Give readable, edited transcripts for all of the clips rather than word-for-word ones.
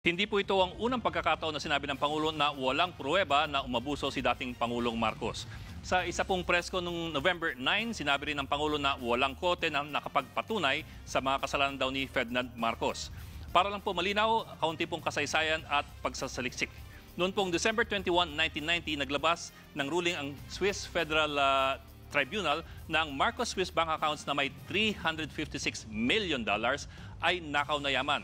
Hindi po ito ang unang pagkakataon na sinabi ng Pangulo na walang pruweba na umabuso si dating Pangulong Marcos. Sa isa pong presko noong November 9, sinabi rin ng Pangulo na walang kote na nakapagpatunay sa mga kasalanan daw ni Ferdinand Marcos. Para lang po malinaw, kaunti pong kasaysayan at pagsasaliksik. Noon pong December 21, 1990, naglabas ng ruling ang Swiss Federal Tribunal na ang Marcos Swiss bank accounts na may $356 million ay nakaw na yaman.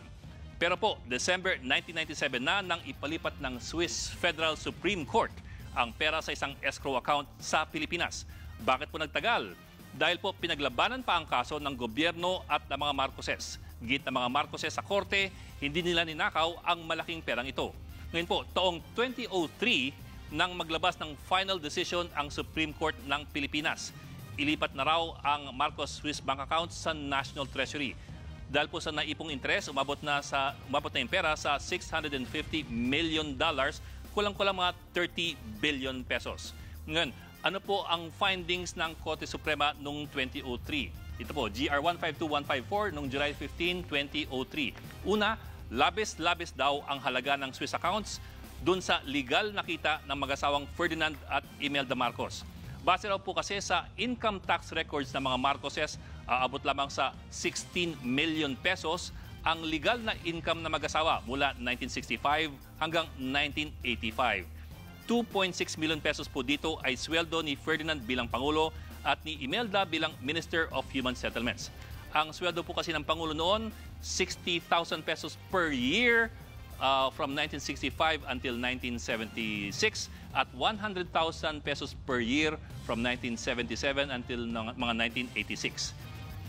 Pero po, December 1997 na nang ipalipat ng Swiss Federal Supreme Court ang pera sa isang escrow account sa Pilipinas. Bakit po nagtagal? Dahil po pinaglabanan pa ang kaso ng gobyerno at ng mga Marcoses. Git ng mga Marcoses sa korte, hindi nila ninakaw ang malaking perang ito. Ngayon po, taong 2003 nang maglabas ng final decision ang Supreme Court ng Pilipinas. Ilipat na raw ang Marcos Swiss bank account sa National Treasury. Dahil po sa naipong interes, umabot na yung pera sa $650 million, kulang-kulang mga 30 billion pesos. Ngayon, ano po ang findings ng Korte Suprema noong 2003? Ito po, GR 152154 noong July 15, 2003. Una, labis-labis daw ang halaga ng Swiss accounts dun sa legal na kita ng mag-asawang Ferdinand at Imelda Marcos. Base raw po kasi sa income tax records ng mga Marcoses, aabot lamang sa 16 million pesos ang legal na income na mag-asawa mula 1965 hanggang 1985. 2.6 million pesos po dito ay sweldo ni Ferdinand bilang Pangulo at ni Imelda bilang Minister of Human Settlements. Ang sweldo po kasi ng Pangulo noon, 60,000 pesos per year from 1965 until 1976 at 100,000 pesos per year from 1977 until mga 1986.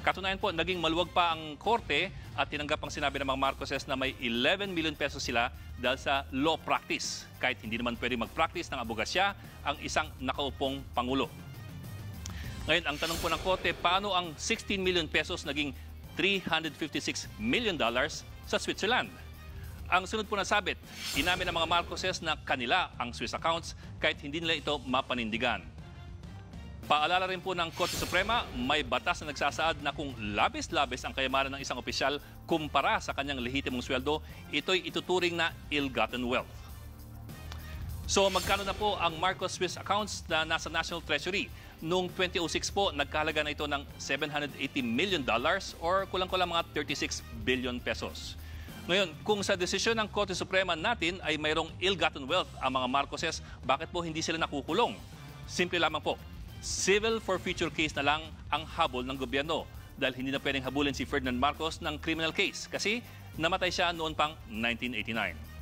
Katunayan po, naging maluwag pa ang korte at tinanggap ang sinabi ng mga Marcoses na may 11 million pesos sila dahil sa law practice. Kahit hindi naman pwede mag-practice ng abogasya ang isang nakaupong Pangulo. Ngayon, ang tanong po ng korte, paano ang 16 million pesos naging $356 million sa Switzerland? Ang sunod po na sabit, inamin ng mga Marcoses na kanila ang Swiss accounts kahit hindi nila ito mapanindigan. Paalala rin po ng Korte Suprema, may batas na nagsasaad na kung labis-labis ang kayamanan ng isang opisyal kumpara sa kanyang lehitimong sweldo, ito'y ituturing na ill-gotten wealth. So magkano na po ang Marcos Swiss accounts na nasa National Treasury? Noong 2006 po, nagkahalaga na ito ng $780 million or kulang-kulang mga 36 billion pesos. Ngayon, kung sa desisyon ng Korte Suprema natin ay mayroong ill-gotten wealth ang mga Marcoses, bakit po hindi sila nakukulong? Simple lamang po, civil forfeiture case na lang ang habol ng gobyerno dahil hindi na pwedeng habulin si Ferdinand Marcos ng criminal case kasi namatay siya noon pang 1989.